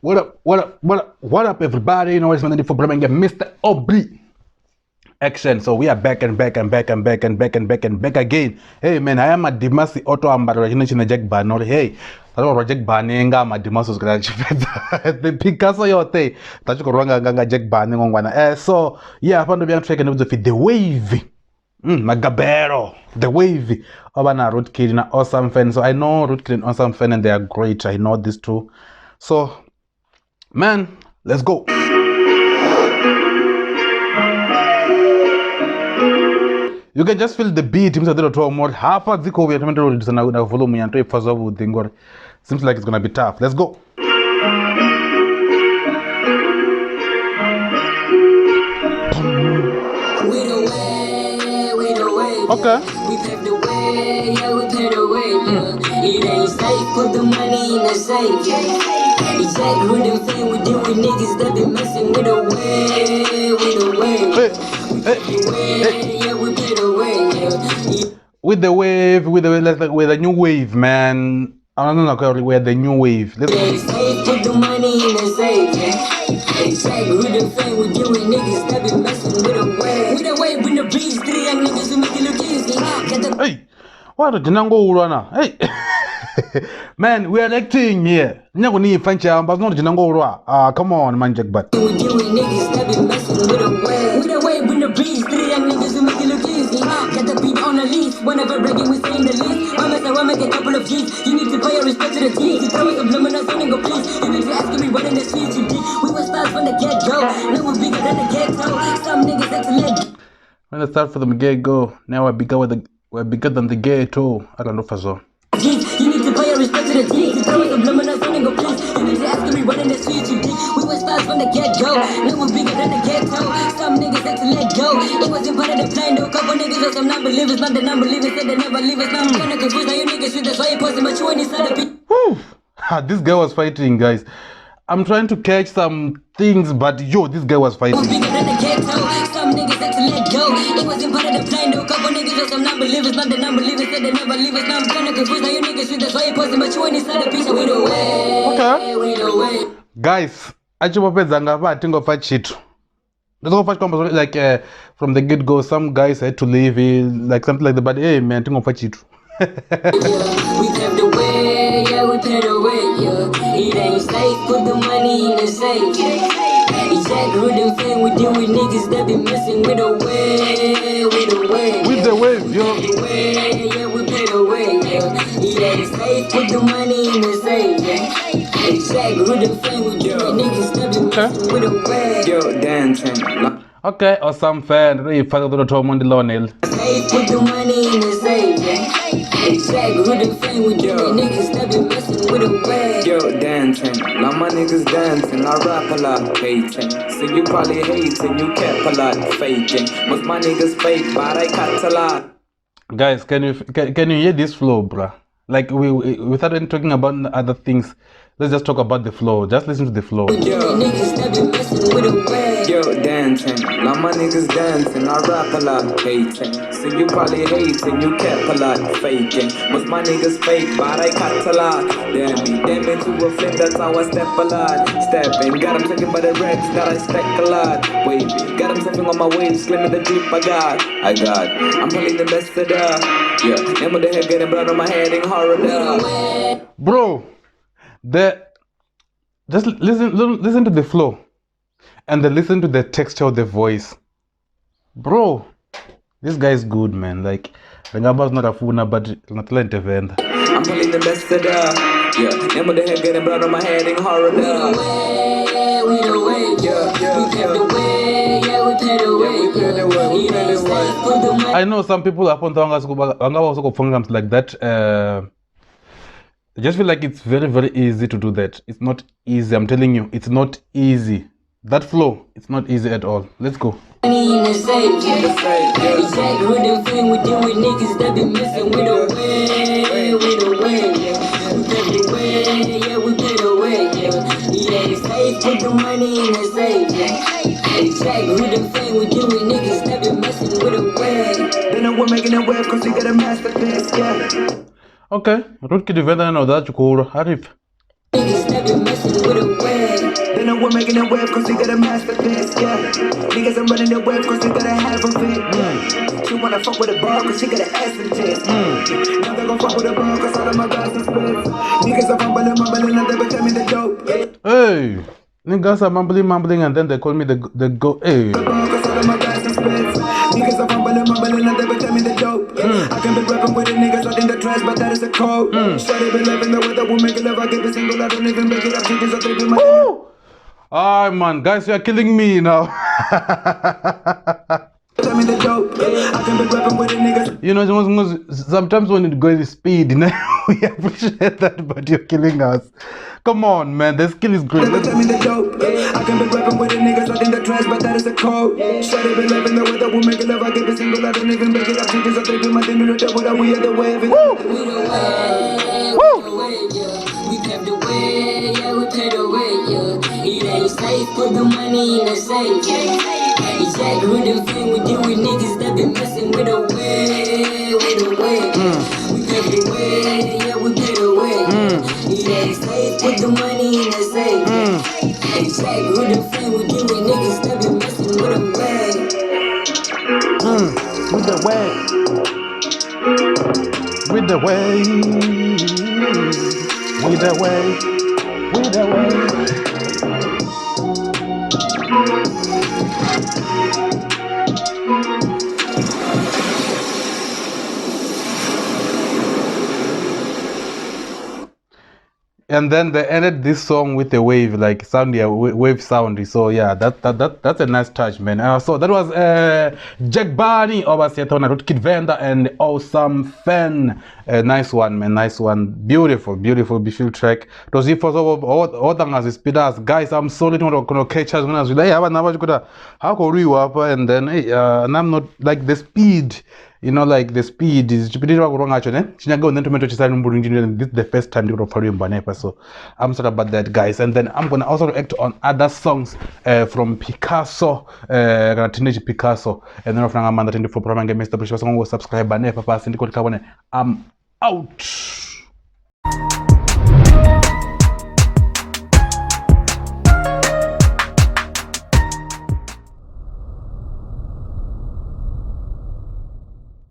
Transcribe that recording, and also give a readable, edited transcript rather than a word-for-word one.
What up, everybody? You know, it's Mathina Ndi Mini, Mr. Obri. Action. So we are back and back again. Hey man, I am a Dimasi auto ambarajina Jack Banor. Hey, Project Banenga, my Dimasus the Picasso yote. Tachukoranga Jack Baneng. So yeah, I found to be taken with the wave. Magabero, the wave. Obana Root Kid and Awesome Feyn. So I know Root Kid and Awesome Feyn and they are great. I know these two. So man, let's go. You can just feel the beat. Seems like it's gonna be tough. Let's go. Okay. We paved the way, yeah, we paved the way, yeah. It ain't safe, put the money in the safe, yeah. Exactly what them saying, we deal with niggas that be messing with the way, with the way. Hey. We paved the way, yeah, we paved the way, yeah. With the wave, with the new wave, man. I don't know where the new wave. Let's go. Safe, put the money in the safe, yeah. Exactly what them saying, we deal with niggas that be messing with the way. With the way, bring the breeze, 3 young niggas who make it look easy. Hey, what a Janango runner? Hey, man, we are acting here. Never need Fancha, but not Janango. Come on, man, Jack. But we doing niggas that be messing with the way, bring the breeze. 3 young niggas who make it look easy. Got the beat on the leash. Whenever breaking, we stay in the least. I make a couple of G's. You need to pay your respect to the G's. You throw us a luminous on and go please. You need to ask me what in the streets you did. We were stars from the get go. Now we're bigger than the ghetto. Some niggas excellent. When I start from the get-go, now we're bigger than the ghetto. I don't know for so. You need to pay your respect to the G's. You throw us a luminous on and go please. You need to ask me what in the streets you did. We were stars from the get-go. Now we're bigger than the ghetto. Some niggas had to let go. It wasn't part of the plan though. Couple niggas are some non-believers. Not the non-believers, said they never leave us. Now I'm kinda confused. Now you niggas with the so you posting, but you ain't inside the beat. This guy was fighting, guys. I'm trying to catch some things, but yo, this guy was fighting. Bigger than the ghetto. Some niggas had to let go. It wasn't part of the plan though. Couple niggas are some non-believers. Not the non-believers, said they never leave us. Now I'm kinda confused. Now you niggas with the so you posting, but you ain't inside the beat. So we the way. Okay. We the way. Guys, I think of a cheat. Like from the get-go, some guys had to leave, like something like that. But hey, man, think of a cheat. Yeah, we paved the way, yeah, we paved the way, yeah. It ain't safe, put the money in the safe, yeah. Exactly what them saying, we deal with niggas that be messing with the way, with the way. With the wave, yo. We paved the way, yeah, we paved the way, yeah. It ain't safe, put the money in the safe, yeah. Exactly what them saying, we deal with niggas that be messing with the way. Yo, dancing. Okay, Awesome Feyn. Really, Father Monday Lonel. Safe, put the money in the safe, yeah. Exactly what them saying, we deal with niggas that be messing with the way. Yo, dancing. Now my niggas dancing. I rap a lot, hating. So you probably hating, you kept a lot, faking. Most my niggas fake, but I cut a lot. Guys, can you hear this flow, bruh? Like without even talking about other things, let's just talk about the flow. Just listen to the flow. Yo, niggas that be messing with the way. Yo, dancing. Now my niggas dancing. I rap a lot, hating. So you probably hating, you kept a lot, faking. Most my niggas fake, but I cut a lot. Damn into a flip, that's how I step a lot. Stepping, got him talking by the reds that I stack a lot. Wavy, got him stepping on my waves, claiming the drip I got. I'm pulling the best of the. Yeah, name of the head getting blood on my head in horror. Bro, just listen to the flow, and then listen to the texture of the voice. Bro, this guy is good, man. Like, Rengaba's not a funa, but not like Venda. I'm pulling the best of the. Yeah, name of the head getting blood on my head in horror. We the way, yeah. We paved the way, yeah, we paved the way. I know some people upon programs like that. I just feel like it's very, very easy to do that. It's not easy. I'm telling you, it's not easy. That flow, it's not easy at all. Let's go. Money in the safe, yeah. Exactly what them saying, we deal with niggas that be messing with the way, with the way, yeah. We paved the way, yeah, we paved the way, yeah. It ain't safe, put the money in the safe, yeah. Exactly what them saying, we deal with niggas that be messing with the way. They know we're making it web cause we got a masterpiece, yeah. Okay, Root Kid Venda, no, that's cool. Arif. Niggas that be messing with a wave. They know we're making a wave cause we got a masterpiece, yeah. Niggas are running the wave cause we got a half of it, yeah. She wanna fuck with a ball cause she got an ass and tits. Now they gon' fuck with a ball cause all of my guys are spits. Niggas are mumbling, and they be telling me the dope, yeah. Hey, niggas are mumbling, and then they call me the go. Hey. Niggas are mumbling, and they be telling me the dope. I can be rapping with the niggas out in the trash, but that is a code. Shawty be loving the way that we make it love. I get the single, I don't even make it up. Niggas are thinking my. Ah man, guys, you are killing me now. Tell me the dope. I can be rapping with the niggas. You know, sometimes when it goes speed, you know, we appreciate that, but you're killing us. Come on, man, the skill is great. Tell me the dope. I can be rapping with the niggas out in the trash, but that is a code. Shawty be loving the way that we make it love. I get the single, I don't even make it up. Niggas are thinking my thing, you know that we are the wave. We the wave, yeah. We kept the wave, yeah, we paid the way, yeah. It ain't safe, put the money in the safe, yeah. Jack with the thing we deal with niggas that be messing with the way, with the way. We kept the way, yeah, we paid the way. It ain't safe, put the money in the safe. Jack with the thing we deal with niggas that be messing with the way. With the way. With the way. With the way. With the way. And then they ended this song with a wave, like sound, yeah, wave sound. So yeah, that's a nice touch, man. So that was Jack Barney over Seattle, Kid Venda and Osome Feyn. Nice one, man, nice one. Beautiful track. It was if all as speeders, guys. I'm sorry to catch us when I was like, how could we up? And then and I'm not like the speed. You know, like the speed is wrong actually. This is the first time to follow him, so I'm sorry about that, guys. And then I'm gonna also react on other songs from Picasso, teenage Picasso, and then from Amanda 24 program game Mr. Subscribe and I'm out.